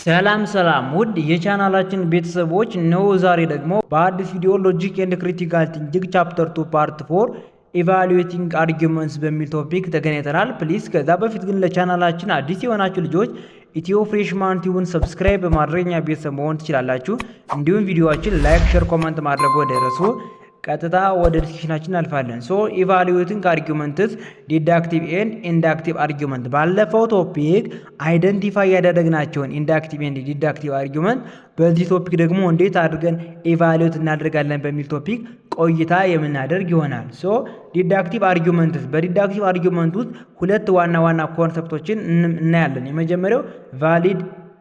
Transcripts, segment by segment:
ሰላም ውድ የቻናላችን ቤተሰቦች ነው። ዛሬ ደግሞ በአዲስ ቪዲዮ ሎጂክ ኤንድ ክሪቲካል ቲንኪንግ ቻፕተር 2 ፓርት 4 ኢቫሉዌቲንግ አርጊውመንትስ በሚል ቶፒክ ተገናኝተናል። ፕሊዝ ከዛ በፊት ግን ለቻናላችን አዲስ የሆናችሁ ልጆች ኢትዮ ፍሬሽማን ቲዩብን ሰብስክራይብ በማድረግ እኛ ቤተሰብ መሆን ትችላላችሁ። እንዲሁም ቪዲዮአችን ላይክ፣ ሼር፣ ኮሜንት ማድረግ ወደረሱ ቀጥታ ወደ ዲስከሽናችን አልፋለን። ኢቫሉዌቲንግ አርጊውመንትስ ዲዳክቲቭ ኤንድ ኢንዳክቲቭ አርጊውመንት ባለፈው ቶፒክ አይደንቲፋይ ያደረግናቸውን ኢንዳክቲቭ ኤንድ ዲዳክቲቭ አርጊውመንት በዚህ ቶፒክ ደግሞ እንዴት አድርገን ኢቫሉዌት እናደርጋለን በሚል ቶፒክ ቆይታ የምናደርግ ይሆናል። ዲዳክቲቭ አርጊውመንትስ በዲዳክቲቭ አርጊውመንት ውስጥ ሁለት ዋና ኮንሰፕቶችን እናያለን። የመጀመሪያው ቫሊድ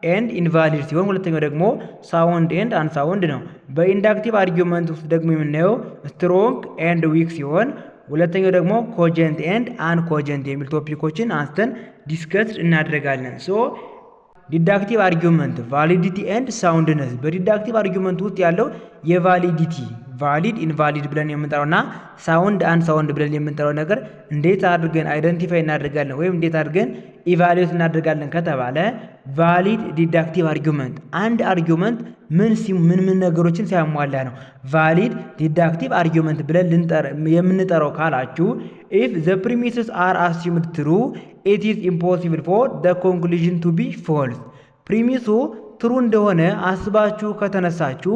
ኤንድ ኢንቫሊድ ሲሆን ሁለተኛው ደግሞ ሳውንድ ኤንድ አንሳውንድ ነው። በኢንዳክቲቭ አርጊውመንት ውስጥ ደግሞ የምናየው ስትሮንግ ኤንድ ዊክ ሲሆን ሁለተኛው ደግሞ ኮጀንት ኤንድ አንኮጀንት የሚል ቶፒኮችን አንስተን ዲስከስ እናደርጋለን። ዲዳክቲቭ አርጊውመንት ቫሊዲቲ ኤንድ ሳውንድነስ በዲዳክቲቭ አርጊውመንት ውስጥ ያለው የቫሊዲቲ ቫሊድ ኢንቫሊድ ብለን የምንጠራው እና ሳውንድ አንሳውንድ ብለን የምንጠራው ነገር እንዴት አድርገን አይደንቲፋይ እናደርጋለን ወይም እንዴት አድርገን ኢቫሉዌት እናደርጋለን ከተባለ ቫሊድ ዲዳክቲቭ አርጊውመንት አንድ አርጊውመንት ምን ነገሮችን ሲያሟላ ነው ቫሊድ ዲዳክቲቭ አርጊውመንት ብለን የምንጠራው ካላችሁ if the premises are assumed true it is impossible for the conclusion to be false ፕሪሚሱ ትሩ እንደሆነ አስባችሁ ከተነሳችሁ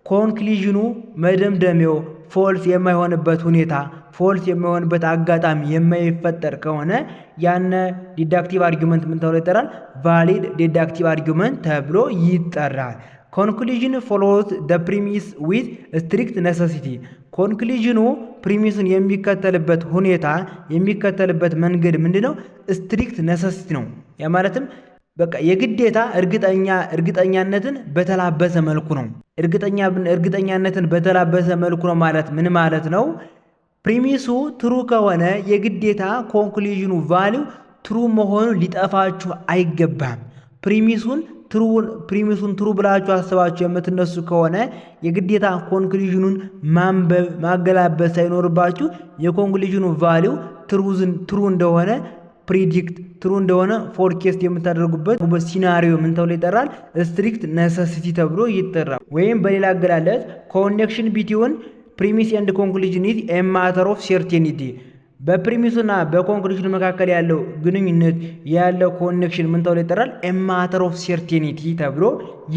ኮንክሉዥኑ መደምደሚያው ፎልስ የማይሆንበት ሁኔታ ፎልስ የማይሆንበት አጋጣሚ የማይፈጠር ከሆነ ያነ ዲዳክቲቭ አርጊውመንት ምን ተብሎ ይጠራል? ቫሊድ ዲዳክቲቭ አርጊውመንት ተብሎ ይጠራል። ኮንክሉዥን ፎሎውስ ዘ ፕሪሚስ ዊዝ ስትሪክት ኔሰሲቲ ኮንክሉዥኑ ፕሪሚሱን የሚከተልበት ሁኔታ የሚከተልበት መንገድ ምንድነው? ስትሪክት ኔሰሲቲ ነው። ያ ማለትም በቃ የግዴታ እርግጠኛነትን በተላበሰ መልኩ ነው። እርግጠኛነትን በተላበሰ መልኩ ነው ማለት ምን ማለት ነው? ፕሪሚሱ ትሩ ከሆነ የግዴታ ኮንክሉዥኑ ቫሊው ትሩ መሆኑ ሊጠፋችሁ አይገባም። ፕሪሚሱን ትሩ ብላችሁ አስባችሁ የምትነሱ ከሆነ የግዴታ ኮንክሉዥኑን ማንበብ ማገላበጥ ሳይኖርባችሁ የኮንክሉዥኑ ቫሊው ትሩ እንደሆነ ፕሪዲክት ትሩ እንደሆነ ፎርኬስት የምታደርጉበት ሲናሪዮ ምን ተብሎ ይጠራል? ስትሪክት ኔሰሲቲ ተብሎ ይጠራል። ወይም በሌላ አገላለጽ ኮኔክሽን ቢትዊን ፕሪሚስ ኤንድ ኮንክሉዥን ኢዝ ኤ ማተር ኦፍ ሰርቴኒቲ በፕሪሚሱና በኮንክሉዥኑ መካከል ያለው ግንኙነት ያለው ኮኔክሽን ምን ተብሎ ይጠራል? ኤ ማተር ኦፍ ሰርቴኒቲ ተብሎ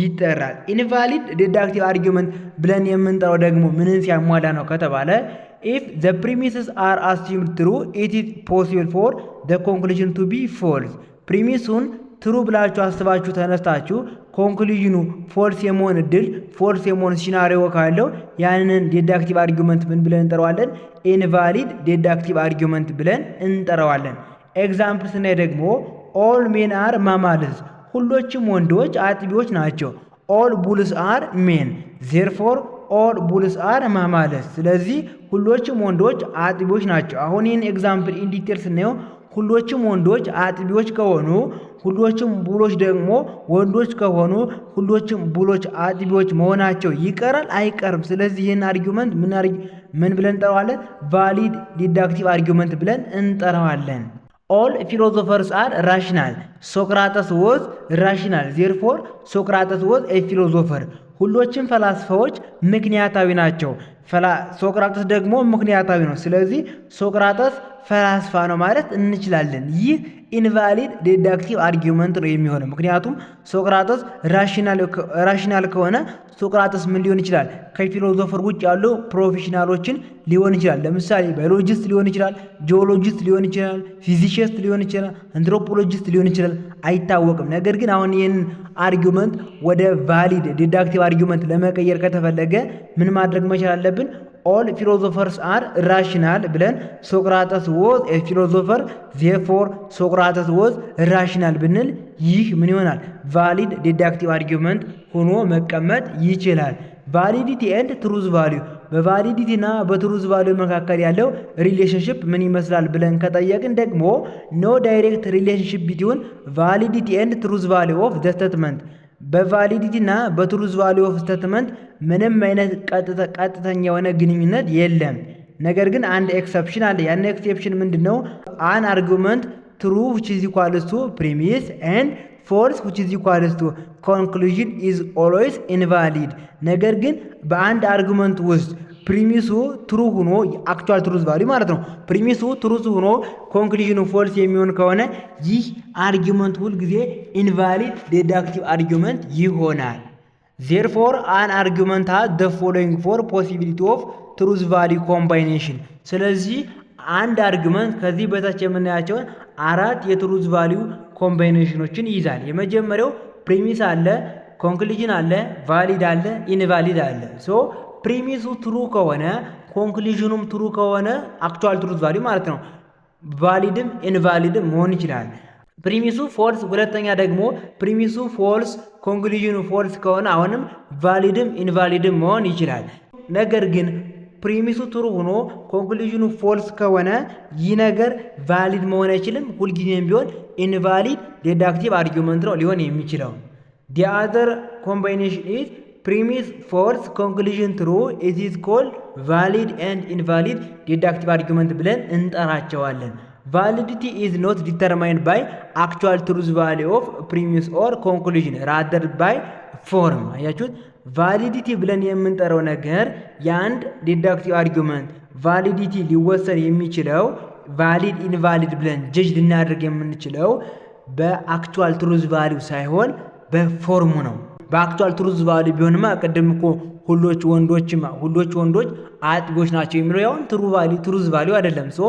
ይጠራል። ኢንቫሊድ ዲዳክቲቭ አርጊውመንት ብለን የምንጠራው ደግሞ ምንን ሲያሟላ ነው ከተባለ if the premises are assumed true it is possible for the conclusion to be false ፕሪሚሱን ትሩ ብላችሁ አስባችሁ ተነስታችሁ ኮንክሉዥኑ ፎልስ የመሆን እድል ፎልስ የመሆን ሲናሪዮ ካለው ያንን ዲዳክቲቭ አርጊውመንት ምን ብለን እንጠራዋለን? ኢንቫሊድ ዲዳክቲቭ አርጊውመንት ብለን እንጠራዋለን። ኤግዛምፕል ስናይ ደግሞ ኦል ሜን አር ማማልስ ሁሎችም ወንዶች አጥቢዎች ናቸው። ኦል ቡልስ አር ሜን ዜርፎር ኦል ቡልስ አር ማማለስ ስለዚህ ሁሎችም ወንዶች አጥቢዎች ናቸው። አሁን ይህን ኤግዛምፕል ኢንዲቴል ስናየው ሁሎችም ወንዶች አጥቢዎች ከሆኑ ሁሎችም ቡሎች ደግሞ ወንዶች ከሆኑ ሁሎችም ቡሎች አጥቢዎች መሆናቸው ይቀራል አይቀርም? ስለዚህ ይህን አርጊውመንት ምን ብለን እንጠራዋለን? ቫሊድ ዲዳክቲቭ አርጊውመንት ብለን እንጠራዋለን። ኦል ፊሎዞፈርስ አር ራሽናል ሶክራተስ ወዝ ራሽናል ዜርፎር ሶክራተስ ወዝ ኤ ፊሎዞፈር ሁሎችም ፈላስፋዎች ምክንያታዊ ናቸው። ሶቅራጠስ ደግሞ ምክንያታዊ ነው። ስለዚህ ሶቅራጠስ ፈላስፋ ነው ማለት እንችላለን። ይህ ኢንቫሊድ ዲዳክቲቭ አርጊውመንት ነው የሚሆነው። ምክንያቱም ሶቅራጠስ ራሽናል ከሆነ ሶቅራጠስ ምን ሊሆን ይችላል? ከፊሎዞፈር ውጭ ያሉ ፕሮፌሽናሎችን ሊሆን ይችላል። ለምሳሌ ባዮሎጂስት ሊሆን ይችላል፣ ጂኦሎጂስት ሊሆን ይችላል፣ ፊዚሲስት ሊሆን ይችላል፣ አንትሮፖሎጂስት ሊሆን ይችላል፣ አይታወቅም። ነገር ግን አሁን ይህን አርጊውመንት ወደ ቫሊድ ዲዳክቲቭ አርጊውመንት ለመቀየር ከተፈለገ ምን ማድረግ መቻል አለብን? ኦል ፊሎዞፈርስ አር ራሽናል ብለን ሶቅራጠስ ወዝ ኤ ፊሎዞፈር ዜርፎር ሶቅራጠስ ወዝ ራሽናል ብንል ይህ ምን ይሆናል? ቫሊድ ዲዳክቲቭ አርጊውመንት ሆኖ መቀመጥ ይችላል። ቫሊዲቲ ኤንድ ትሩዝ ቫሊዩ በቫሊዲቲ እና በትሩዝ ቫሊዩ መካከል ያለው ሪሌሽንሽፕ ምን ይመስላል ብለን ከጠየቅን ደግሞ ኖ ዳይሬክት ሪሌሽንሽፕ ቢትዊን ቫሊዲቲ ኤንድ ትሩዝ ቫሊዩ ኦፍ ዘ ስቴትመንት በቫሊዲቲ እና በትሩዝ ቫሊዩ ኦፍ ስቴትመንት ምንም አይነት ቀጥተኛ የሆነ ግንኙነት የለም። ነገር ግን አንድ ኤክሰፕሽን አለ። ያን ኤክሰፕሽን ምንድነው? አን አርጊውመንት ትሩ which is equal to premise and ፎልስ which is equals to conclusion is always invalid። ነገር ግን በአንድ አርጉመንት ውስጥ ፕሪሚሱ ትሩ ሆኖ አክቹዋል ትሩዝ ቫልዩ ማለት ነው። ፕሪሚሱ ትሩዝ ሆኖ ኮንክሉዥኑ ፎልስ የሚሆን ከሆነ ይህ አርጊመንት ሁል ጊዜ ኢንቫሊድ ዴዳክቲቭ አርጊመንት ይሆናል። therefore an argument has the following four possibility of truth value combination። ስለዚህ አንድ አርጊመንት ከዚህ በታች የምናያቸውን አራት የትሩዝ ቫልዩ ኮምባይኔሽኖችን ይይዛል። የመጀመሪያው ፕሪሚስ አለ፣ ኮንክሉዥን አለ፣ ቫሊድ አለ፣ ኢንቫሊድ አለ። ሶ ፕሪሚሱ ትሩ ከሆነ ኮንክሉዥኑም ትሩ ከሆነ አክቹዋል ትሩዝ ቫልዩ ማለት ነው። ቫሊድም ኢንቫሊድም መሆን ይችላል። ፕሪሚሱ ፎልስ፣ ሁለተኛ ደግሞ ፕሪሚሱ ፎልስ ኮንክሉዥኑ ፎልስ ከሆነ አሁንም ቫሊድም ኢንቫሊድም መሆን ይችላል። ነገር ግን ፕሪሚሱ ትሩ ሆኖ ኮንክሉዥኑ ፎልስ ከሆነ ይህ ነገር ቫሊድ መሆን አይችልም። ሁልጊዜም ቢሆን ኢንቫሊድ ዴዳክቲቭ አርጊመንት ነው ሊሆን የሚችለው። the other combination is premise false conclusion true it is called valid and invalid deductive argument ብለን እንጠራቸዋለን። validity is not determined by actual truth value of premise or conclusion rather by form። አያችሁት? ቫሊዲቲ ብለን የምንጠራው ነገር የአንድ ዲዳክቲቭ አርጊመንት ቫሊዲቲ ሊወሰን የሚችለው ቫሊድ ኢንቫሊድ ብለን ጀጅ ልናደርግ የምንችለው በአክቹዋል ትሩዝ ቫሊዩ ሳይሆን በፎርሙ ነው። በአክቹዋል ትሩዝ ቫሊዩ ቢሆንማ ቅድም እኮ ሁሎች ወንዶች አጥቢዎች ናቸው የሚለው ያውን ትሩዝ ቫሊዩ አይደለም። ሶ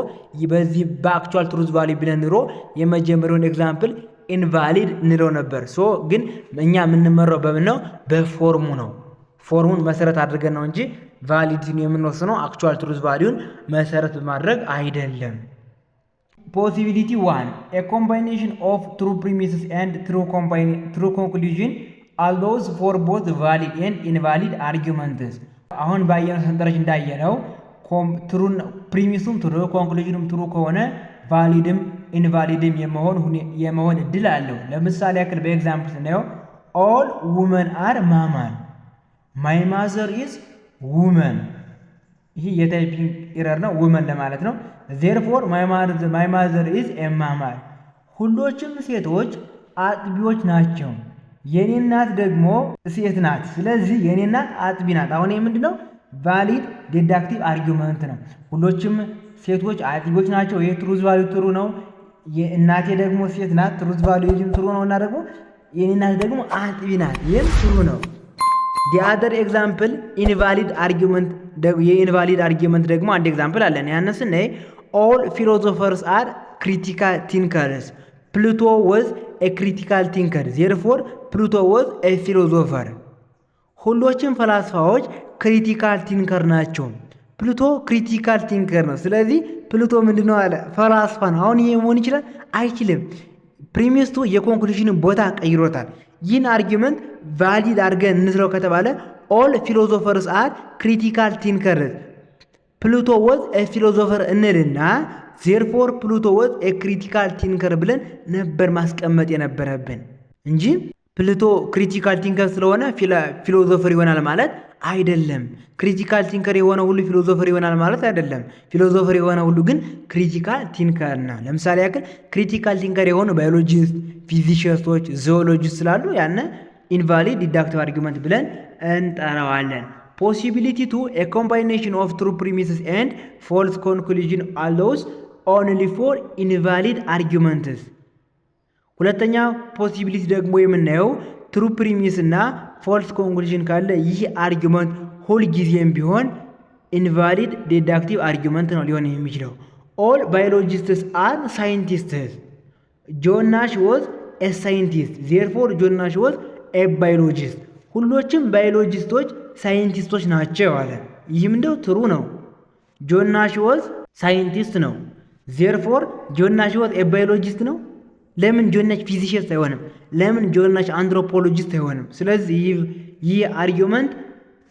በዚህ በአክቹዋል ትሩዝ ቫሊዩ ብለን ኑሮ የመጀመሪያውን ኤግዛምፕል ኢንቫሊድ እንለው ነበር። ሶ ግን እኛ የምንመራው በምን ነው? በፎርሙ ነው። ፎርሙን መሰረት አድርገን ነው እንጂ ቫሊዲቲን የምንወስነው አክቹዋል ትሩዝ ቫሊዩን መሰረት በማድረግ አይደለም። ፖሲቢሊቲ 1 a combination of true premises and true conclusion allows for both valid and invalid arguments። አሁን ባየነው ሰንጠረዥ እንዳየነው ፕሪሚሱም ትሩ ኮንክሉዥኑም ትሩ ከሆነ ቫሊድም ኢንቫሊድም የመሆን እድል አለው። ለምሳሌ ያክል በኤግዛምፕል ስናየው ኦል ውመን አር ማማን ማይ ማዘር ኢዝ ውመን። ይህ የታይፒንግ ኤረር ነው፣ ውመን ለማለት ነው። ዜርፎር ማይ ማዘር ኢዝ ኤማማር። ሁሎችም ሴቶች አጥቢዎች ናቸው፣ የኔ እናት ደግሞ ሴት ናት። ስለዚህ የኔ እናት አጥቢ ናት። አሁን ይህ ምንድነው? ቫሊድ ዴዳክቲቭ አርጊመንት ነው። ሁሎችም ሴቶች አጥቢዎች ናቸው። ይህ ትሩዝ ቫልዩ ትሩ ነው። የእናቴ ደግሞ ሴት ናት፣ ትሩዝ ቫልዩ ትሩ ነው። እና ደግሞ የኔ እናት ደግሞ አጥቢ ናት፣ ይህም ትሩ ነው። the other example invalid argument የኢንቫሊድ አርጊመንት ደግሞ አንድ ኤግዛምፕል አለን። ያንን ስናይ all philosophers are critical thinkers Pluto was a critical thinker therefore Pluto was a philosopher። ሁሎችም ፈላስፋዎች ክሪቲካል ቲንከር ናቸው። ፕሉቶ ክሪቲካል ቲንከር ነው። ስለዚህ ፕሉቶ ምንድነው አለ? ፈላስፋ ነው። አሁን ይሄ መሆን ይችላል? አይችልም። ፕሪሚስቱ የኮንክሉዥንን ቦታ ቀይሮታል። ይህን አርጊመንት ቫሊድ አድርገን እንስለው ከተባለ ኦል ፊሎዞፈርስ አር ክሪቲካል ቲንከር ፕሉቶ ወዝ ኤ ፊሎዞፈር እንልና ዜርፎር ፕሉቶ ወዝ ኤ ክሪቲካል ቲንከር ብለን ነበር ማስቀመጥ የነበረብን እንጂ ፕሉቶ ክሪቲካል ቲንከር ስለሆነ ፊሎዞፈር ይሆናል ማለት አይደለም። ክሪቲካል ቲንከር የሆነ ሁሉ ፊሎዞፈር ይሆናል ማለት አይደለም። ፊሎዞፈር የሆነ ሁሉ ግን ክሪቲካል ቲንከር ነው። ለምሳሌ ያክል ክሪቲካል ቲንከር የሆኑ ባዮሎጂስት፣ ፊዚሲስቶች፣ ዞኦሎጂስት ስላሉ ያነ ኢንቫሊድ ዲዳክቲቭ አርጊመንት ብለን እንጠራዋለን። ፖሲቢሊቲ ቱ ኤ ኮምባይኔሽን ኦፍ ትሩ ፕሪሚስስ ኤንድ ፎልስ ኮንክሉዥን አሎውስ ኦንሊ ፎር ኢንቫሊድ አርጊመንትስ። ሁለተኛ ፖሲቢሊቲ ደግሞ የምናየው ትሩ ፕሪሚስ እና ፎልስ ኮንክሉዥን ካለ ይህ አርጊመንት ሁልጊዜም ቢሆን ኢንቫሊድ ዲዳክቲቭ አርጊመንት ነው ሊሆን የሚችለው። ኦል ባዮሎጂስትስ አር ሳይንቲስትስ ጆን ናሽ ወዝ ኤ ሳይንቲስት ዜርፎር ጆን ናሽ ወዝ ኤ ባዮሎጂስት። ሁሎችም ባዮሎጂስቶች ሳይንቲስቶች ናቸው አለ። ይህም እንደው ትሩ ነው። ጆን ናሽ ወዝ ሳይንቲስት ነው። ዜርፎር ጆን ናሽ ወዝ ኤ ባዮሎጂስት ነው። ለምን ጆን ናሽ ፊዚሲስት አይሆንም? ለምን ጆን ናሽ አንትሮፖሎጂስት አይሆንም? ስለዚህ ይህ አርጊመንት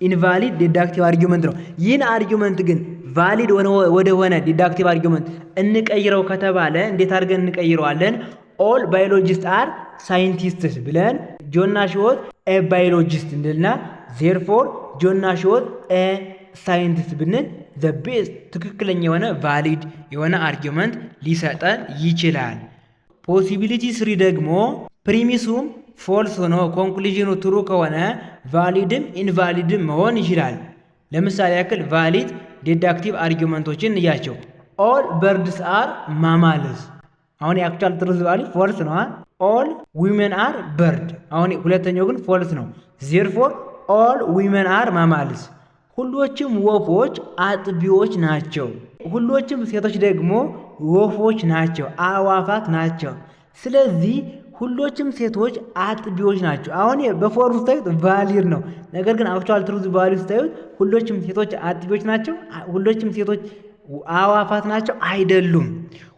ኢንቫሊድ ዲዳክቲቭ አርጊመንት ነው። ይህን አርጊመንት ግን ቫሊድ ወደሆነ ዲዳክቲቭ አርጊመንት እንቀይረው ከተባለ እንዴት አድርገን እንቀይረዋለን? ኦል ባዮሎጂስት አር ሳይንቲስትስ ብለን ጆን ናሽ ወዝ ኤ ባዮሎጂስት እንልና ዜርፎር ጆን ናሽ ወዝ ኤ ሳይንቲስት ብንል ዘ ቤስት ትክክለኛ የሆነ ቫሊድ የሆነ አርጊመንት ሊሰጠን ይችላል። ፖሲቢሊቲ 3 ደግሞ ፕሪሚሱም ፎልስ ሆኖ ኮንክሉዥኑ ትሩ ከሆነ ቫሊድም ኢንቫሊድም መሆን ይችላል። ለምሳሌ ያክል ቫሊድ ዲዳክቲቭ አርጊመንቶችን እያቸው። ኦል በርድስ አር ማማልስ። አሁን የአክቹዋል ትሩዝ ቫሊድ ፎልስ ነው። ኦል ዊመን አር በርድ። አሁን ሁለተኛው ግን ፎልስ ነው። ዜርፎር ኦል ዊመን አር ማማልስ። ሁሎችም ወፎች አጥቢዎች ናቸው። ሁሎችም ሴቶች ደግሞ ወፎች ናቸው፣ አዕዋፋት ናቸው። ስለዚህ ሁሎችም ሴቶች አጥቢዎች ናቸው። አሁን በፎርም ስታዩት ቫሊድ ነው። ነገር ግን አክቹዋል ትሩዝ ቫሊድ ስታዩት ሁሎችም ሴቶች አጥቢዎች ናቸው፣ ሁሎችም ሴቶች አዕዋፋት ናቸው አይደሉም።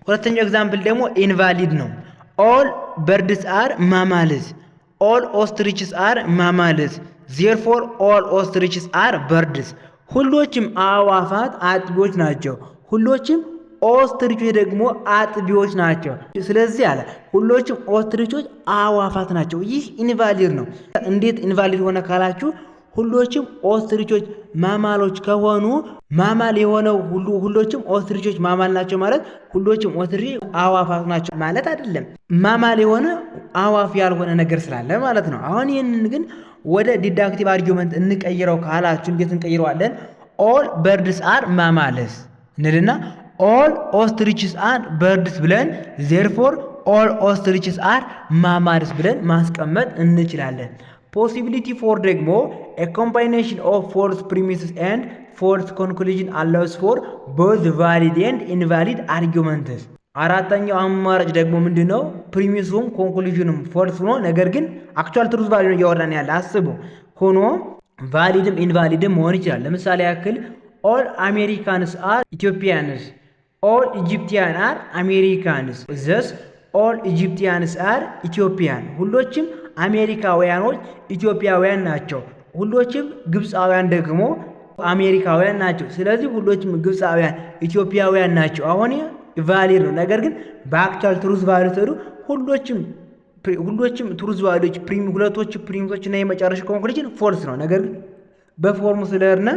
ሁለተኛው ኤግዛምፕል ደግሞ ኢንቫሊድ ነው። ኦል በርድስ አር ማማልስ። ኦል ኦስትሪችስ አር ማማልስ። ዜርፎር ኦል ኦስትሪችስ አር በርድስ። ሁሎችም አዕዋፋት አጥቢዎች ናቸው፣ ሁሎችም ኦስትሪቾች ደግሞ አጥቢዎች ናቸው። ስለዚህ አለ ሁሎችም ኦስትሪቾች አዕዋፋት ናቸው። ይህ ኢንቫሊድ ነው። እንዴት ኢንቫሊድ ሆነ ካላችሁ ሁሎችም ኦስትሪቾች ማማሎች ከሆኑ ማማል የሆነው ሁሎችም ኦስትሪቾች ማማል ናቸው ማለት ሁሎችም ኦስትሪች አዕዋፋት ናቸው ማለት አይደለም። ማማል የሆነ አዕዋፍ ያልሆነ ነገር ስላለ ማለት ነው። አሁን ይህንን ግን ወደ ዲዳክቲቭ አርጊመንት እንቀይረው ካላችሁ እንዴት እንቀይረዋለን? ኦል በርድስ አር ማማልስ እንልና ኦል ኦስትሪችስ አር በርድስ ብለን ዜርፎር ኦል ኦስትሪችስ አር ማማልስ ብለን ማስቀመጥ እንችላለን። ፖሲቢሊቲ ፎር ደግሞ a combination of false premises and false conclusion allows for both valid and invalid arguments። አራተኛው አማራጭ ደግሞ ምንድነው? ፕሪሚሱም ኮንክሉዥኑም ፎልስ ሆኖ ነገር ግን አክቹዋል ትሩዝ ቫሊድ ነው እያወራን ያለ አስቡ ሆኖ ቫሊድም ኢንቫሊድም መሆን ይችላል። ለምሳሌ ያክል ኦል አሜሪካንስ አር ኢትዮጵያንስ፣ ኦል ኢጂፕቲያን አር አሜሪካንስ፣ ዘስ ኦል ኢጂፕቲያንስ አር ኢትዮጵያን። ሁሎችም አሜሪካውያኖች ኢትዮጵያውያን ናቸው። ሁሎችም ግብፃውያን ደግሞ አሜሪካውያን ናቸው። ስለዚህ ሁሎችም ግብፃውያን ኢትዮጵያውያን ናቸው። አሁን ቫሊድ ነው። ነገር ግን በአክቹዋል ትሩዝ ቫሊድ ተሩ ሁሎችም ትሩዝ ቫሊዶች ሁለቶች ፕሪሚሶች እና የመጨረሻ ኮንክሉዥን ፎልስ ነው። ነገር ግን በፎርሙ ስለርነ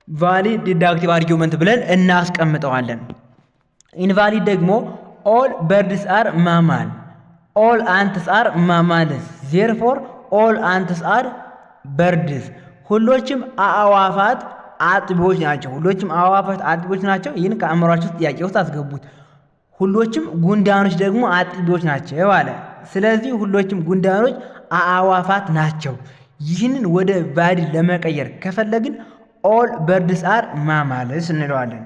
ቫሊድ ዲዳክቲቭ አርጊመንት ብለን እናስቀምጠዋለን። ኢንቫሊድ ደግሞ ኦል በርድስ አር ማማል፣ ኦል አንትስ አር ማማልስ፣ ዜርፎር ኦል አንትስ አር በርድስ። ሁሎችም አዕዋፋት አጥቢዎች ናቸው። ሁሎችም አዕዋፋት አጥቢዎች ናቸው። ይህን ከአእምሯችሁ ጥያቄ ውስጥ አስገቡት። ሁሎችም ጉንዳኖች ደግሞ አጥቢዎች ናቸው አለ። ስለዚህ ሁሎችም ጉንዳኖች አዕዋፋት ናቸው። ይህንን ወደ ቫሊድ ለመቀየር ከፈለግን ኦል በርድስ አር ማማልስ እንለዋለን።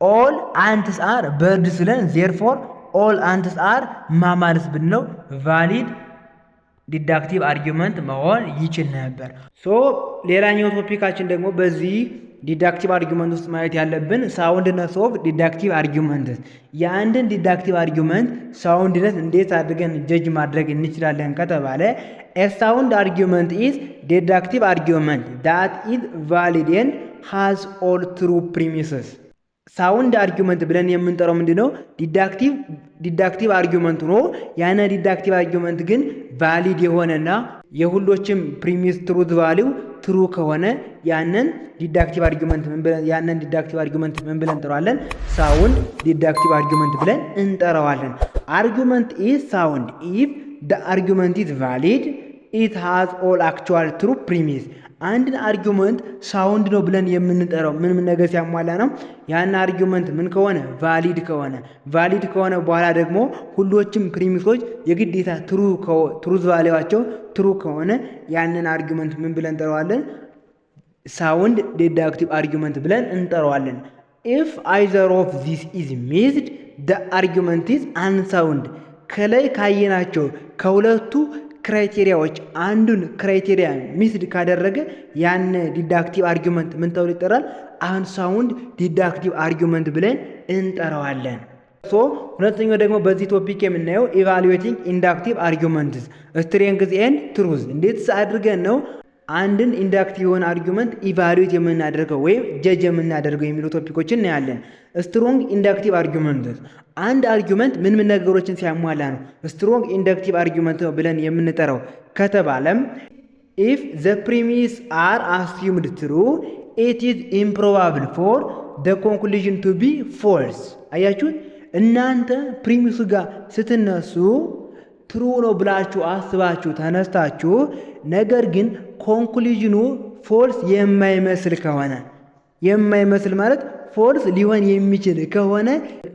ኦል አንትስ አር በርድስ ብለን ዜርፎር ኦል አንትስ አር ማማልስ ብንለው ቫሊድ ዲዳክቲቭ አርጊመንት መሆን ይችል ነበር። ሌላኛው ቶፒካችን ደግሞ በዚህ ዲዳክቲቭ አርጊመንት ውስጥ ማየት ያለብን ሳውንድነስ ኦፍ ዲዳክቲቭ አርጊመንት። የአንድን ዲዳክቲቭ አርጊመንት ሳውንድነስ እንዴት አድርገን ጀጅ ማድረግ እንችላለን ከተባለ ኤ ሳውንድ አርጊመንት ኢዝ ዲዳክቲቭ አርጊመንት ዳት ኢዝ ቫሊድ ኤንድ ሃዝ ኦል ትሩ ፕሪሚስስ። ሳውንድ አርጊመንት ብለን የምንጠራው ምንድነው? ዲዳክቲቭ አርጊመንት ሆኖ ያነ ዲዳክቲቭ አርጊመንት ግን ቫሊድ የሆነና የሁሎችም ፕሪሚስ ትሩዝ ቫሊው ትሩ ከሆነ ያንን ዲዳክቲቭ አርጊመንት ምን ብለን እንጠራዋለን? ሳውንድ ዲዳክቲቭ አርጊመንት ብለን እንጠራዋለን። አርጊመንት ኢዝ ሳውንድ ኢፍ ደ አርጊመንት ኢዝ ቫሊድ ኢት ሃዝ ኦል አክቹዋል ትሩ ፕሪሚስ። አንድን አርጊመንት ሳውንድ ነው ብለን የምንጠራው ምን ነገር ሲያሟላ ነው? ያን አርጊመንት ምን ከሆነ ቫሊድ ከሆነ በኋላ ደግሞ ሁሎችም ፕሪሚሶች የግዴታ ትሩዝ ቫሊዋቸው ትሩ ከሆነ ያንን አርጊመንት ምን ብለን እንጠራዋለን? ሳውንድ ዲዳክቲቭ አርጊመንት ብለን እንጠራዋለን። ኢፍ አይዘር ኦፍ ዚስ ኢዝ ሚስድ ደ አርጊመንት ኢዝ አንሳውንድ። ከላይ ካየናቸው ከሁለቱ ክራይቴሪያዎች አንዱን ክራይቴሪያ ሚስድ ካደረገ ያን ዲዳክቲቭ አርጊመንት ምን ተብሎ ይጠራል? አንሳውንድ ዲዳክቲቭ አርጊመንት ብለን እንጠራዋለን። ሁለተኛው ደግሞ በዚህ ቶፒክ የምናየው ኢቫሉዌቲንግ ኢንዳክቲቭ አርጊመንትስ ስትሬንግዝ ኤንድ ትሩዝ። እንዴት አድርገን ነው አንድን ኢንዳክቲቭ የሆነ አርጊመንት ኢቫሉዌት የምናደርገው ወይም ጀጅ የምናደርገው የሚሉ ቶፒኮችን እናያለን። ስትሮንግ ኢንዳክቲቭ አርጊመንትስ አንድ አርጊመንት ምን ነገሮችን ሲያሟላ ነው ስትሮንግ ኢንዳክቲቭ አርጊመንት ነው ብለን የምንጠራው ከተባለም ኢፍ ዘ ፕሪሚስ አር አስዩምድ ትሩ ኢት ኢዝ ኢምፕሮባብል ፎር ዘ ኮንክሉዥን ቱ ቢ ፎልስ። አያችሁት? እናንተ ፕሪሚሱ ጋር ስትነሱ ትሩ ነው ብላችሁ አስባችሁ ተነስታችሁ ነገር ግን ኮንክሉዥኑ ፎልስ የማይመስል ከሆነ የማይመስል ማለት ፎልስ ሊሆን የሚችል ከሆነ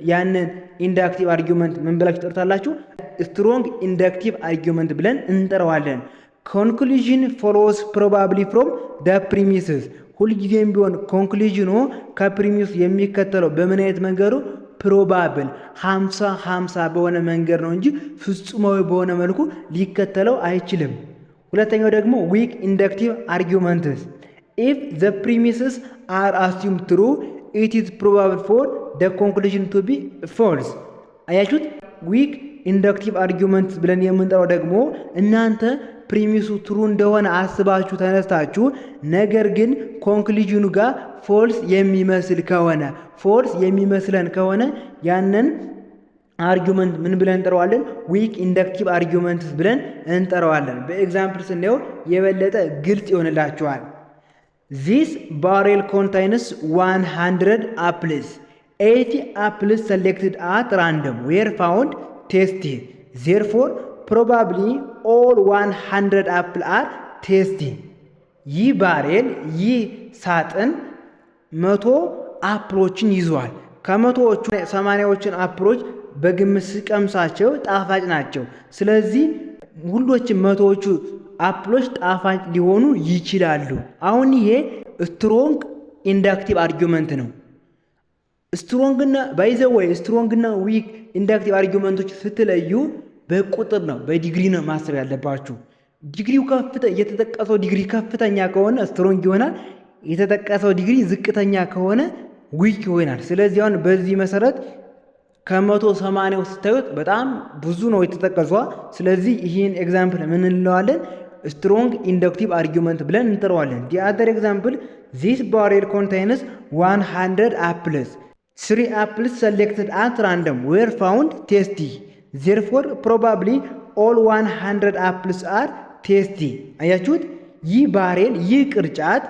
ያንን ኢንዳክቲቭ አርጊውመንት ምን ብላችሁ ትጠሩታላችሁ? ስትሮንግ ኢንዳክቲቭ አርጊውመንት ብለን እንጠራዋለን። ኮንክሉዥን ፎሎውስ ፕሮባብሊ ፍሮም ደ ፕሪሚስስ ሁልጊዜም ቢሆን ኮንክሉዥኑ ከፕሪሚስ የሚከተለው በምን አይነት መንገዱ? ፕሮባብል 50-50 በሆነ መንገድ ነው እንጂ ፍጹማዊ በሆነ መልኩ ሊከተለው አይችልም። ሁለተኛው ደግሞ ዊክ ኢንዳክቲቭ አርጊውመንትስ ኢፍ ዘ ፕሪሚስስ አር አስዩምድ ትሩ ኢት ኢዝ ፕሮባብል ፎር ደ ኮንክሉዥን ቱ ቢ ፎልስ። አያችሁት? ዊክ ኢንዳክቲቭ አርጊውመንትስ ብለን የምንጠራው ደግሞ እናንተ ፕሪሚሱ ትሩ እንደሆነ አስባችሁ ተነስታችሁ ነገር ግን ኮንክሉዥኑ ጋር ፎልስ የሚመስል ከሆነ ፎልስ የሚመስለን ከሆነ ያንን አርጊውመንት ምን ብለን እንጠራዋለን? ዊክ ኢንዳክቲቭ አርጊውመንትስ ብለን እንጠራዋለን። በኤግዛምፕል ስናየው የበለጠ ግልጽ ይሆንላችኋል። This barrel contains 100 apples. 80 apples selected at random were found tasty. Therefore, probably all 100 apples are tasty. ይህ ባሬል ይህ ሳጥን 100 አፕሎችን ይዟል። ከመቶዎቹ 80ዎችን አፕሎች በግምት ስቀምሳቸው ጣፋጭ ናቸው። ስለዚህ ሁሎችም መቶዎቹ አፕሎች ጣፋጭ ሊሆኑ ይችላሉ። አሁን ይሄ ስትሮንግ ኢንዳክቲቭ አርጊውመንት ነው። ስትሮንግና ባይዘወይ ስትሮንግና ዊክ ኢንዳክቲቭ አርጊውመንቶች ስትለዩ በቁጥር ነው፣ በዲግሪ ነው ማሰብ ያለባችሁ። ዲግሪው የተጠቀሰው ዲግሪ ከፍተኛ ከሆነ ስትሮንግ ይሆናል። የተጠቀሰው ዲግሪ ዝቅተኛ ከሆነ ዊክ ይሆናል። ስለዚህ አሁን በዚህ መሰረት ከ180 ስታዩት በጣም ብዙ ነው የተጠቀሷ። ስለዚህ ይህን ኤግዛምፕል ምን እንለዋለን? ስትሮንግ ኢንዳክቲቭ አርጊውመንት ብለን እንጠራዋለን። ዲ አዘር ኤግዛምፕል ዚስ ባሬል ኮንቴይንስ 100 apples. 3 apples selected at random were found tasty. Therefore probably all 100 apples are tasty. አያችሁት? ይህ ባሬል ይህ ቅርጫት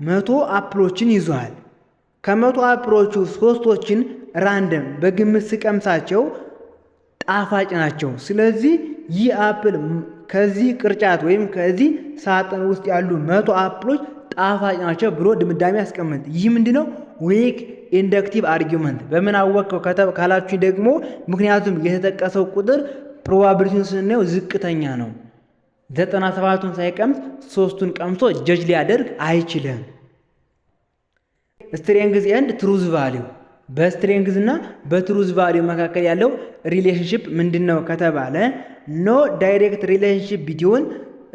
100 አፕሎችን ይዟል። ከ100 አፕሎቹ 3ቶችን ራንደም በግምት ስቀምሳቸው ጣፋጭ ናቸው። ስለዚህ ይህ አፕል ከዚህ ቅርጫት ወይም ከዚህ ሳጥን ውስጥ ያሉ 100 አፕሎች ጣፋጭ ናቸው ብሎ ድምዳሜ ያስቀምጥ። ይህ ምንድነው? ዊክ ኢንዳክቲቭ አርጊውመንት። በምን አወቀው ካላችሁ ደግሞ ምክንያቱም የተጠቀሰው ቁጥር ፕሮባቢሊቲውን ስናየው ዝቅተኛ ነው። 97ቱን ሳይቀምስ 3ቱን ቀምሶ ጀጅ ሊያደርግ አይችልም። ስትሬንግዝ ኤንድ ትሩዝ ቫሊዩ በስትሬንግዝ እና በትሩዝ ቫሊዩ መካከል ያለው ሪሌሽንሽፕ ምንድነው ከተባለ ኖ ዳይሬክት ሪሌሽንሽፕ ቢትዊን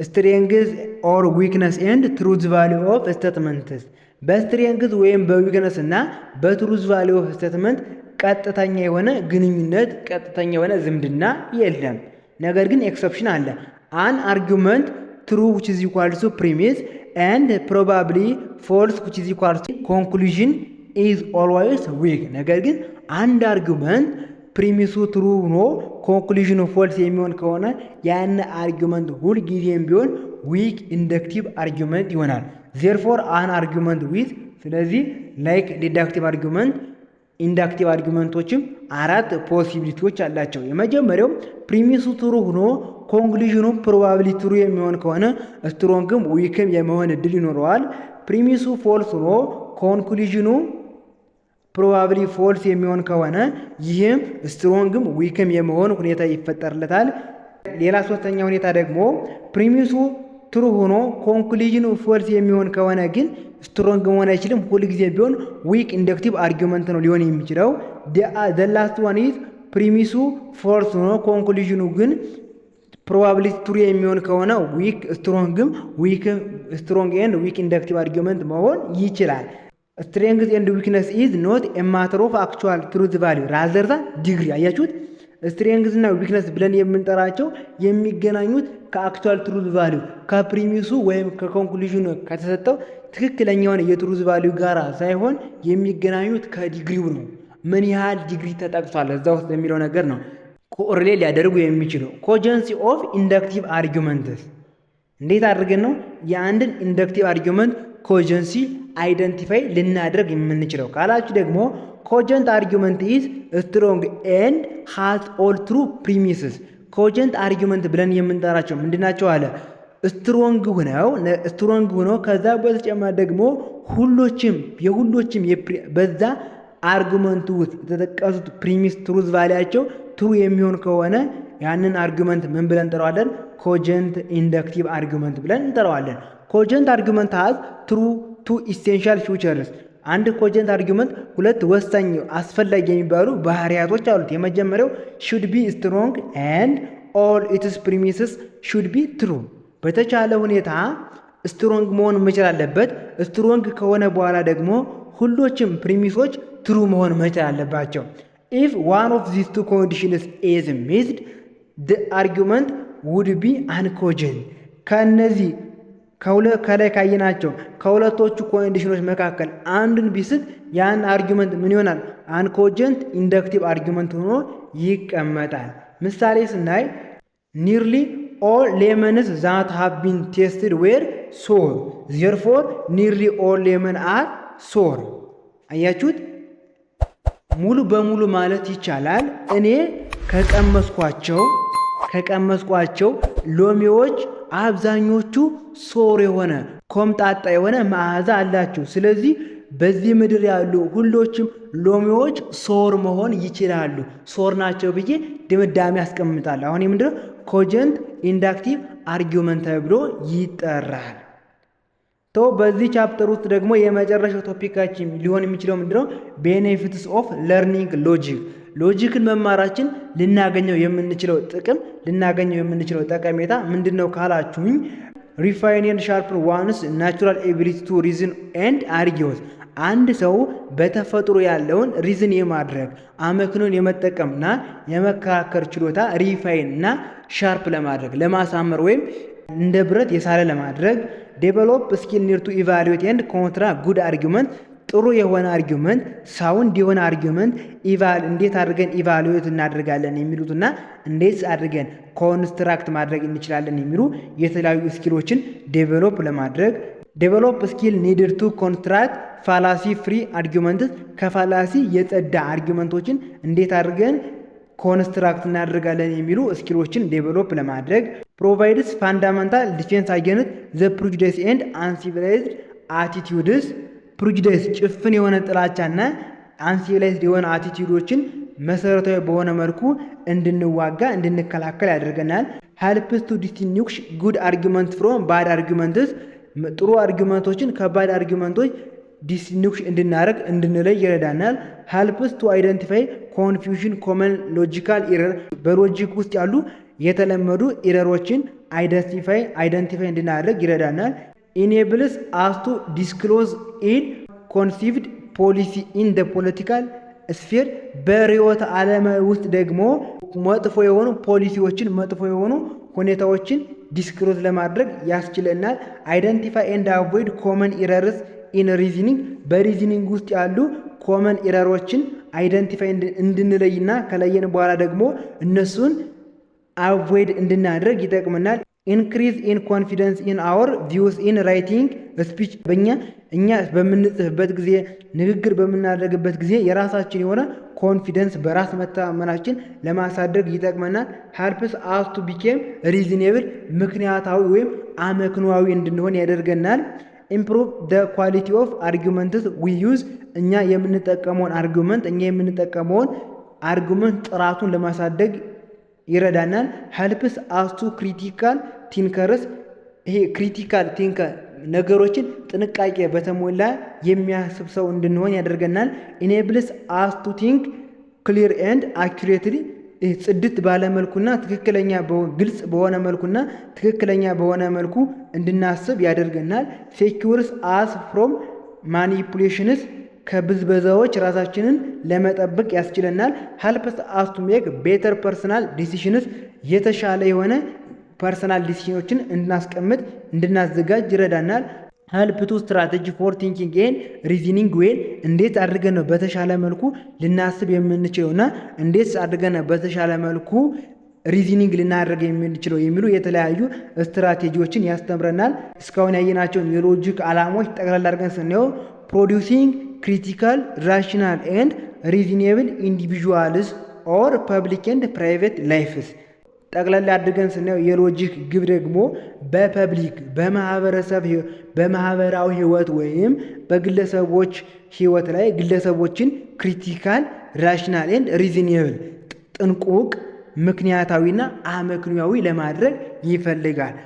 ስትሬንግዝ ኦር ዊክነስ ኤንድ ትሩዝ ቫሊዩ ኦፍ ስቴትመንትስ። በስትሬንግዝ ወይም በዊክነስ እና በትሩዝ ቫሊዩ ኦፍ ስቴትመንት ቀጥተኛ የሆነ ግንኙነት ቀጥተኛ የሆነ ዝምድና የለም። ነገር ግን ኤክሰፕሽን አለ። አን አርጊውመንት ትሩ which is equal to premise and probably false which is equal to conclusion is always weak። ነገር ግን አንድ አርጊውመንት ፕሪሚሱ ትሩ ሆኖ ኮንክሉዥኑ ፎልስ የሚሆን ከሆነ ያን አርጊውመንት ሁል ጊዜም ቢሆን ዊክ ኢንዳክቲቭ አርጊውመንት ይሆናል። therefore an argument with ስለዚህ ላይክ ዲዳክቲቭ አርጊውመንት ኢንዳክቲቭ አርጊውመንቶችም 4 ፖሲቢሊቲዎች አላቸው። የመጀመሪያው ፕሪሚሱ ትሩ ሆኖ ኮንክሉዥኑ ፕሮባብሊ ትሩ የሚሆን ከሆነ ስትሮንግም ዊክም የመሆን እድል ይኖረዋል። ፕሪሚሱ ፎልስ ሆኖ ኮንክሉዥኑ ፕሮባብሊ ፎልስ የሚሆን ከሆነ ይህም ስትሮንግም ዊክም የመሆን ሁኔታ ይፈጠርለታል። ሌላ ሶስተኛ ሁኔታ ደግሞ ፕሪሚሱ ትሩ ሆኖ ኮንክሉዥኑ ፎልስ የሚሆን ከሆነ ግን ስትሮንግ መሆን አይችልም። ሁል ጊዜ ቢሆን ዊክ ኢንዳክቲቭ አርጊውመንት ነው ሊሆን የሚችለው። the last one is ፕሪሚሱ ፎልስ ሆኖ ኮንክሉዥኑ ግን ፕሮባብሊቲ ትሩ የሚሆን ከሆነ ስትሮንግ ኤንድ ዊክ ኢንዳክቲቭ አርጊውመንት መሆን ይችላል። ስትሬንግዝ ኤንድ ዊክነስ ኢዝ ኖት ኤ ማተር ኦፍ አክቹዋል ትሩዝ ቫሊዩ ራዘር ዛን ዲግሪ። አያችሁት? ስትሬንግዝ እና ዊክነስ ብለን የምንጠራቸው የሚገናኙት ከአክቹዋል ትሩዝ ቫሊዩ ከፕሪሚሱ ወይም ከኮንክሉዥኑ ከተሰጠው ትክክለኛውን የትሩዝ ቫሊዩ ጋራ ሳይሆን የሚገናኙት ከዲግሪው ነው። ምን ያህል ዲግሪ ተጠቅሷል እዛ ውስጥ የሚለው ነገር ነው ኮሪሌት ሊያደርጉ የሚችለው። ኮጀንሲ ኦፍ ኢንዳክቲቭ አርጊውመንትስ እንዴት አድርገን ነው የአንድን ኢንዳክቲቭ አርጊውመንት ኮጀንሲ አይደንቲፋይ ልናደርግ የምንችለው ካላችሁ ደግሞ ኮጀንት አርጊውመንት ኢዝ ስትሮንግ ኤንድ ሃዝ ኦል ትሩ ፕሪሚስስ። ኮጀንት አርጊመንት ብለን የምንጠራቸው ምንድናቸው አለ ስትሮንግ ሆነው ከዛ በተጨማሪ ደግሞ የሁሎችም በዛ አርጊመንቱ ውስጥ የተጠቀሱት ፕሪሚስ ትሩዝ ቫሊያቸው ትሩ የሚሆን ከሆነ ያንን አርጊመንት ምን ብለን እንጠራዋለን? ኮጀንት ኢንደክቲቭ አርጊመንት ብለን እንጠራዋለን። ኮጀንት አርጊመንት ሃዝ ቱ ኢሴንሻል ፊውቸርስ። አንድ ኮጀንት አርጊመንት ሁለት ወሳኝ አስፈላጊ የሚባሉ ባህሪያቶች አሉት። የመጀመሪያው ሹድ ቢ ስትሮንግ ኤንድ ኦል ኢትስ ፕሪሚስስ ሹድ ቢ ትሩ። በተቻለ ሁኔታ ስትሮንግ መሆን መቻል አለበት። ስትሮንግ ከሆነ በኋላ ደግሞ ሁሎችም ፕሪሚሶች ትሩ መሆን መቻል አለባቸው። ኢፍ ዋን ኦፍ ዚስ ቱ ኮንዲሽንስ ኢዝ ሚስድ the argument would be uncogenት። ከነዚህ ከላይ ካየናቸው ከሁለቶቹ ኮንዲሽኖች መካከል አንዱን ቢስት ያን አርጊመንት ምን ይሆናል? አንኮጀንት ኢንደክቲቭ አርጊመንት ሆኖ ይቀመጣል። ምሳሌ ስናይ ኒርሊ ኦል ሌመንስ ዛት ሃቭ ቢን ቴስትድ ዌር ሶር ዜርፎር ኒርሊ ኦል ሌመን አር ሶር። አያችሁት? ሙሉ በሙሉ ማለት ይቻላል እኔ ከቀመስኳቸው ሎሚዎች አብዛኞቹ ሶር የሆነ ኮምጣጣ የሆነ መዓዛ አላቸው። ስለዚህ በዚህ ምድር ያሉ ሁሎችም ሎሚዎች ሶር መሆን ይችላሉ፣ ሶር ናቸው ብዬ ድምዳሜ ያስቀምጣል። አሁን የምንድነው ኮጀንት ኢንዳክቲቭ አርጊመንት ተብሎ ይጠራል። በዚህ ቻፕተር ውስጥ ደግሞ የመጨረሻው ቶፒካችን ሊሆን የሚችለው ምንድነው? ቤኔፊትስ ኦፍ ለርኒንግ ሎጂክ። ሎጂክን መማራችን ልናገኘው የምንችለው ጥቅም ልናገኘው የምንችለው ጠቀሜታ ምንድነው ካላችሁኝ፣ ሪፋይን ኤንድ ሻርፕን ዋንስ ናቹራል ኤቢሊቲ ቱ ሪዝን ኤንድ አርጊውስ። አንድ ሰው በተፈጥሮ ያለውን ሪዝን የማድረግ አመክኖን የመጠቀምና የመከራከር ችሎታ ሪፋይን እና ሻርፕ ለማድረግ ለማሳመር ወይም እንደ ብረት የሳለ ለማድረግ ዴቨሎፕ ስኪል ኒር ቱ ኢቫሉዌት ኤንድ ኮንትራ ጉድ አርጊመንት። ጥሩ የሆነ አርጊመንት ሳውንድ የሆነ አርጊመንት እንዴት አድርገን ኢቫሉዌት እናደርጋለን የሚሉትና እንዴት አድርገን ኮንስትራክት ማድረግ እንችላለን የሚሉ የተለያዩ ስኪሎችን ዴቨሎፕ ለማድረግ ዴቨሎፕ ስኪል ኒድድ ቱ ኮንስትራክት ፋላሲ ፍሪ አርጊመንት። ከፋላሲ የጸዳ አርጊመንቶችን እንዴት አድርገን ኮንስትራክት እናደርጋለን የሚሉ ስኪሎችን ዴቨሎፕ ለማድረግ ፕሮቫይድስ ፋንዳመንታል ዲፌንስ አጌንስት ዘ ፕሪጁዲስ ኤንድ አንሲቪላይዝድ አቲቲዩድስ። ፕሪጁዲስ ጭፍን የሆነ ጥላቻና አንሲቪላይዝድ የሆነ አቲቲዩዶችን መሰረታዊ በሆነ መልኩ እንድንከላከል ያደርገናል። ሄልፕስ ቱ ዲስቲንጉሽ ጉድ አርጊመንት ፍሮም ባድ አርጊመንትስ። ጥሩ አርጊመንቶችን ከባድ አርጊመንቶች ዲስቲንጉሽ እንድንለይ ይረዳናል። ሄልፕስ ቱ አይደንቲፋይ ኮንፊውዥን ኮመን ሎጂካል ኢረር። በሎጂክ ውስጥ ያሉ የተለመዱ ኢረሮችን አይደንቲፋይ እንድናደርግ ይረዳናል። ኢኔብልስ አስ ቱ ዲስክሎዝ ኢን ኮንሲቭድ ፖሊሲ ኢን ደ ፖለቲካል ስፌር። በርዕዮተ ዓለም ውስጥ ደግሞ መጥፎ የሆኑ ፖሊሲዎችን መጥፎ የሆኑ ሁኔታዎችን ዲስክሎዝ ለማድረግ ያስችለናል። አይደንቲፋይ ኤንድ አቮይድ ኮመን ኢረርስ ኢን ሪዝኒንግ። በሪዝኒንግ ውስጥ ያሉ ኮመን ኢረሮችን አይደንቲፋይ እንድንለይና ከለየን በኋላ ደግሞ እነሱን አቮይድ እንድናደርግ ይጠቅመናል። ኢንክሪዝ ኢን ኮንፊደንስ ኢን አወር ቪውስ ኢን ራይቲንግ ስፒች። እኛ በምንጽፍበት ጊዜ ንግግር በምናደርግበት ጊዜ የራሳችን የሆነ ኮንፊደንስ በራስ መተማመናችን ለማሳደግ ይጠቅመናል። ሄልፕስ አስ ቱ ቢኬም ሪዝኔብል፣ ምክንያታዊ ወይም አመክንዋዊ እንድንሆን ያደርገናል። ኢምፕሩቭ ደ ኳሊቲ ኦፍ አርጊመንትስ ዊ ዩዝ። እኛ የምንጠቀመውን አርጊመንት ጥራቱን ለማሳደግ ይረዳናል። ሄልፕስ አስ ቱ ክሪቲካል ቲንከርስ። ይሄ ክሪቲካል ቲንከር ነገሮችን ጥንቃቄ በተሞላ የሚያስብ ሰው እንድንሆን ያደርገናል። ኢኔብልስ አስ ቱ ቲንክ ክሊር ኤንድ አኩሬትሊ። ጽድት ባለ መልኩና ግልጽ በሆነ መልኩና ትክክለኛ በሆነ መልኩ እንድናስብ ያደርገናል። ሴኪውርስ አስ ፍሮም ማኒፑሌሽንስ። ከብዝበዛዎች ራሳችንን ለመጠበቅ ያስችለናል። ሄልፕስ አስ ቱ ሜክ ቤተር ፐርሰናል ዲሲሽንስ። የተሻለ የሆነ ፐርሰናል ዲሲሽኖችን እንድናዘጋጅ ይረዳናል። ሄልፕ ቱ ስትራቴጂ ፎር ቲንኪንግ ኤንድ ሪዝኒንግ ዌል። እንዴት አድርገን ነው በተሻለ መልኩ ልናስብ የምንችለውና እንዴት አድርገን ነው በተሻለ መልኩ ሪዝኒንግ ልናደርግ የምንችለው የሚሉ የተለያዩ ስትራቴጂዎችን ያስተምረናል። እስካሁን ያየናቸውን የሎጂክ ዓላማዎች ጠቅላላ አድርገን ስናየው ፕሮዲውሲንግ ክሪቲካል ራሽናል ኤንድ ሪዝኔብል ኢንዲቪዥዋልስ ኦር ፐብሊክ ኤንድ ፕራይቬት ላይፍስ። ጠቅላላ አድርገን ስናየው የሎጂክ ግብ ደግሞ በፐብሊክ በማህበራዊ ህይወት ወይም በግለሰቦች ህይወት ላይ ግለሰቦችን ክሪቲካል ራሽናል ኤንድ ሪዝኔብል ጥንቁቅ ምክንያታዊና አመክንያዊ ለማድረግ ይፈልጋል።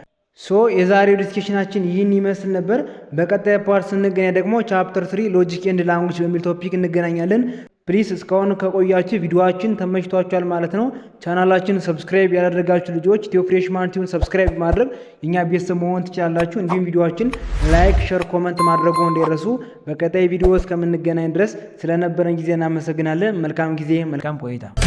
የዛሬው ዲስከሽናችን ይህን ይመስል ነበር። በቀጣይ ፓርት ስንገናኝ ደግሞ ቻፕተር 3 ሎጂክ ኤንድ ላንጉጅ በሚል ቶፒክ እንገናኛለን። ፕሊስ እስካሁን ከቆያችሁ ቪዲዮአችን ተመችቷችኋል ማለት ነው። ቻናላችን ሰብስክራይብ ያላደረጋችሁ ልጆች ኢትዮ ፍሬሽማን ቲዩን ሰብስክራይብ ማድረግ የኛ ቤተሰብ መሆን ትችላላችሁ። እንዲሁም ቪዲዮአችን ላይክ፣ ሼር፣ ኮመንት ማድረጉ እንዳይረሱ። በቀጣይ ቪዲዮ እስከምንገናኝ ድረስ ስለነበረን ጊዜ እናመሰግናለን። መልካም ጊዜ፣ መልካም ቆይታ።